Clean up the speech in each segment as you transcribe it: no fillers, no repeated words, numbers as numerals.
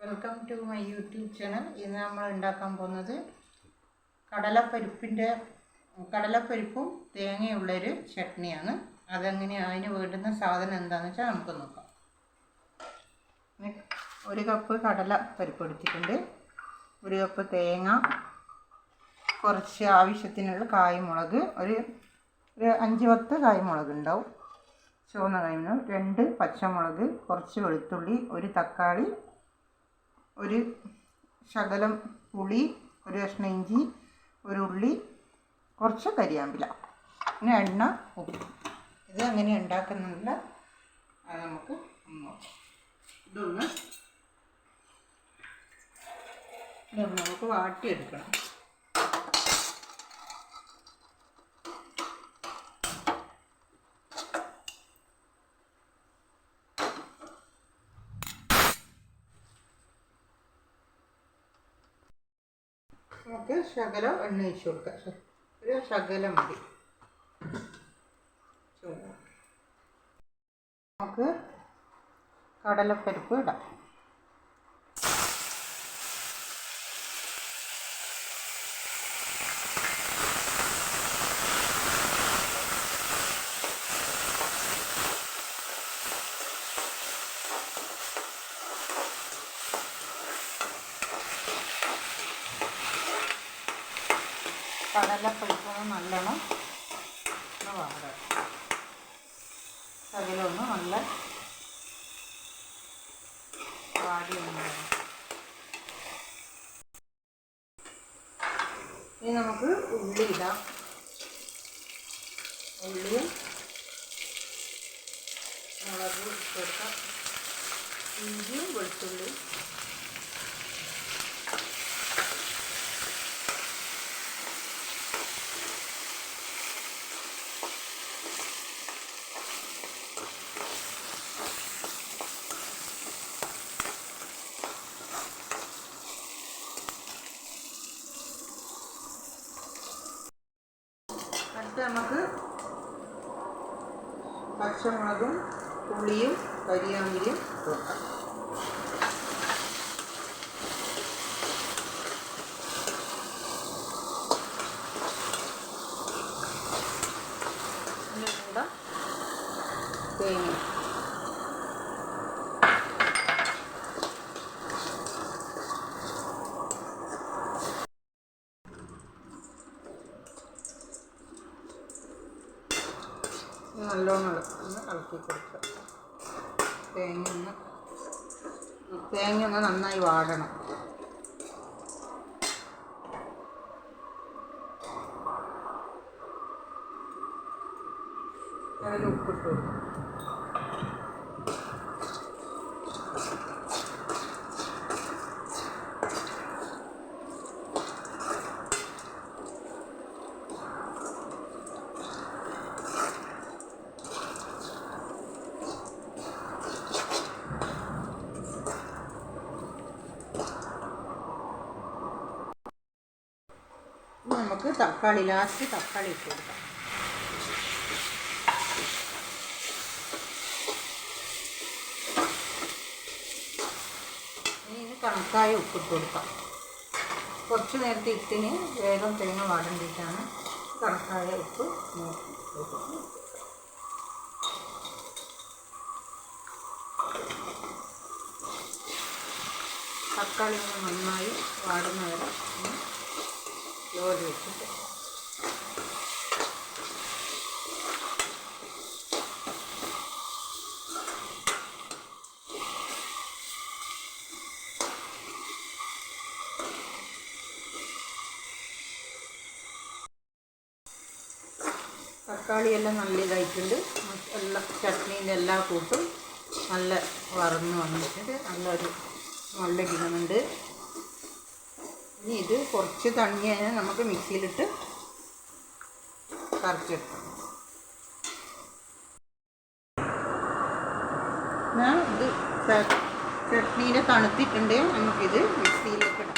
Welcome to my YouTube channel. ഇന്ന് നമ്മൾ ഉണ്ടാക്കാൻ പോകുന്നത് കടലപ്പരിപ്പും തേങ്ങയുള്ളൊരു ചട്നിയാണ്. അതിന് വേണ്ടുന്ന സാധനം എന്താണെന്ന് വെച്ചാൽ നമുക്ക് നോക്കാം. ഒരു കപ്പ് കടലപ്പരിപ്പ് എടുത്തിട്ടുണ്ട്, ഒരു കപ്പ് തേങ്ങ, കുറച്ച് ആവശ്യത്തിനുള്ള കായ്മുളക്, ഒരു 5-10 കായ്മുളക് ഉണ്ടാവും, ചുവന്ന കായ്മുളക്, 2 പച്ചമുളക്, കുറച്ച് വെളുത്തുള്ളി, ഒരു തക്കാളി, ഒരു ശകലം പുളി, ഒരു കഷ്ണം ഇഞ്ചി, ഒരു ഉള്ളി, കുറച്ച് കരിയാമ്പില, പിന്നെ എണ്ണ, ഉപ്പ്. ഇത് അങ്ങനെ ഉണ്ടാക്കുന്നില്ല, അത് നമുക്ക് ഇതൊന്ന് നമുക്ക് വാട്ടിയെടുക്കണം. നമുക്ക് ശകലം എണ്ണ ഒഴിച്ച് കൊടുക്കാം, ഒരു ശകലം മതി. നമുക്ക് കടലപ്പരിപ്പ് ഇടാം. കടലപ്പരിപ്പ് നല്ലോണം വാടണം, ശകലമൊന്ന് നല്ല വാടി വന്നതാണ്. ഇനി നമുക്ക് ഉള്ളി ഇടാം. ഉള്ളിയും മുളക് ഇട്ടെടുക്കാം, ഇഞ്ചിയും വെളുത്തുള്ളി, നമുക്ക് പച്ചമുളകും പുളിയും കരിയാമ്പിലയും കൊടുക്കാം. ഇതിൻ്റെ തേങ്ങ, നല്ലോണം ഇളക്കി കൊടുക്കുക. തേങ്ങ ഒന്ന് നന്നായി വാടണം. അതിൽ ഉപ്പിട്ട് കൊടുക്കും. നമുക്ക് ലാസ്റ്റ് തക്കാളി ഇട്ട് കൊടുക്കാം. ഇനി കണക്കായ ഉപ്പിട്ട് കൊടുക്കാം. കുറച്ച് നേരത്തെ ഇട്ടിന് വേഗം തേങ്ങ വാടേണ്ടിയിട്ടാണ് കണക്കായ ഉപ്പ് നോക്കി. തക്കാളി നന്നായി വാടുന്ന വരെ ജോലി വെച്ചിട്ട് തക്കാളിയെല്ലാം നല്ല ഇതായിട്ടുണ്ട്. ചട്നീൻ്റെ എല്ലാ കൂട്ടും നല്ല വറന്ന് വന്നിട്ടുണ്ട്, നല്ല ഇടുന്നുണ്ട്. ഇനി ഇത് കുറച്ച് തണിഞ്ഞ് കഴിഞ്ഞാൽ നമുക്ക് മിക്സിയിലിട്ട് കറച്ചെടുക്കാം. ഇത് ചട്നീനെ തണുത്തിട്ടുണ്ട്, നമുക്കിത് മിക്സിയിലേക്ക് ഇടാം.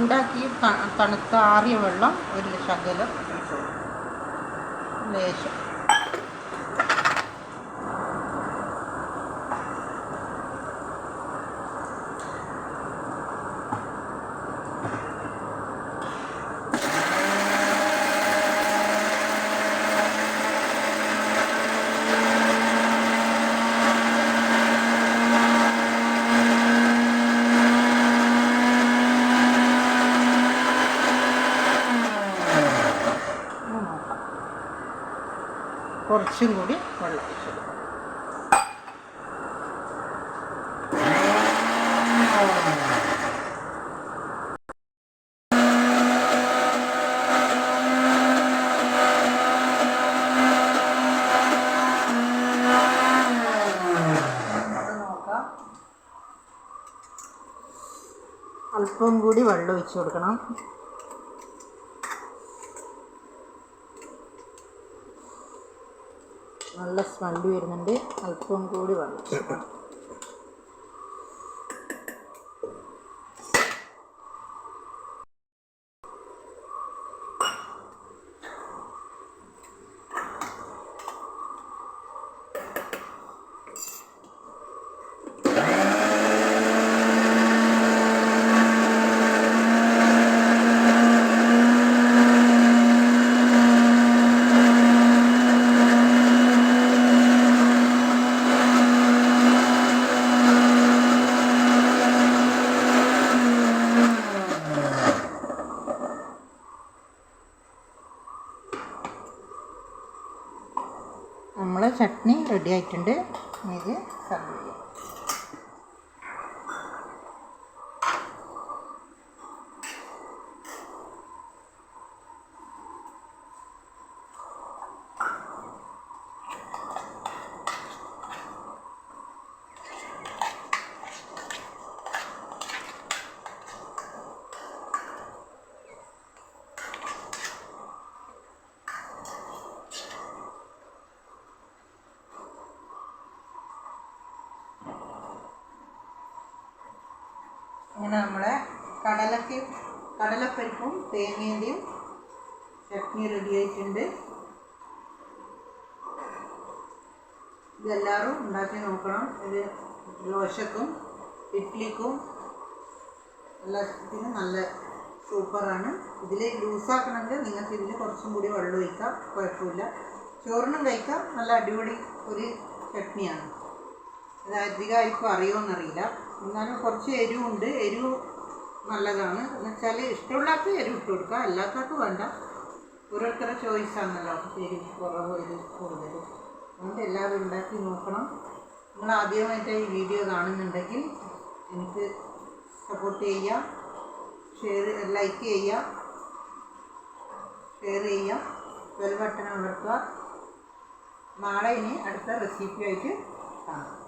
ചൂടാക്കി തണുത്ത ആറിയ വെള്ളം ഒരു ശകലം ഒഴിച്ചു ലേശം. കുറച്ചും കൂടി വെള്ളം ഒഴിച്ചു കൊടുക്കാം. നോക്കാം. അല്പം കൂടി വെള്ളം ഒഴിച്ചു കൊടുക്കണം. നല്ല സ്മെല്ല് വരുന്നുണ്ട്. അല്പം കൂടി വെള്ളം. നമ്മളെ ചട്നി റെഡി ആയിട്ടുണ്ട്. ഇത് സർവ് ചെയ്യാം. ഇങ്ങനെ നമ്മളെ കടലപ്പരിപ്പും തേങ്ങേൻ്റെയും ചട്നി റെഡി ആയിട്ടുണ്ട്. ഇതെല്ലാവരും ഉണ്ടാക്കി നോക്കണം. ഇത് ദോശക്കും ഇഡ്ലിക്കും എല്ലാത്തിനും നല്ല സൂപ്പറാണ്. ഇതിൽ ലൂസാക്കണമെങ്കിൽ നിങ്ങൾക്ക് ഇതിൽ കുറച്ചും കൂടി വെള്ളം ഒഴിക്കാം, കുഴപ്പമില്ല. ചോറിനും കഴിക്കാം. നല്ല അടിപൊളി ഒരു ചട്നിയാണ്. ഇത് അധികമായിരിക്കും അറിയുമെന്നറിയില്ല. എന്നാലും കുറച്ച് എരിവുണ്ട്. എരിവ് നല്ലതാണ്. എന്നുവെച്ചാൽ ഇഷ്ടമുള്ളവർക്ക് എരിവ് ഇട്ട് കൊടുക്കുക, അല്ലാത്തവർക്ക് വേണ്ട. ഓരോരുത്തരുടെ ചോയ്സാണല്ലോ, എരിവ് കുറവ് എരിവ് കൂടുതൽ. അതുകൊണ്ട് എല്ലാവരും ഉണ്ടാക്കി നോക്കണം. നിങ്ങൾ ആദ്യമായിട്ട് ഈ വീഡിയോ കാണുന്നുണ്ടെങ്കിൽ എനിക്ക് സപ്പോർട്ട് ചെയ്യുക, ലൈക്ക് ചെയ്യുക, ഷെയർ ചെയ്യുക, ബെൽ ബട്ടൺ അമർത്തുക. നാളെ ഇനി അടുത്ത റെസിപ്പിയായിട്ട് കാണാം.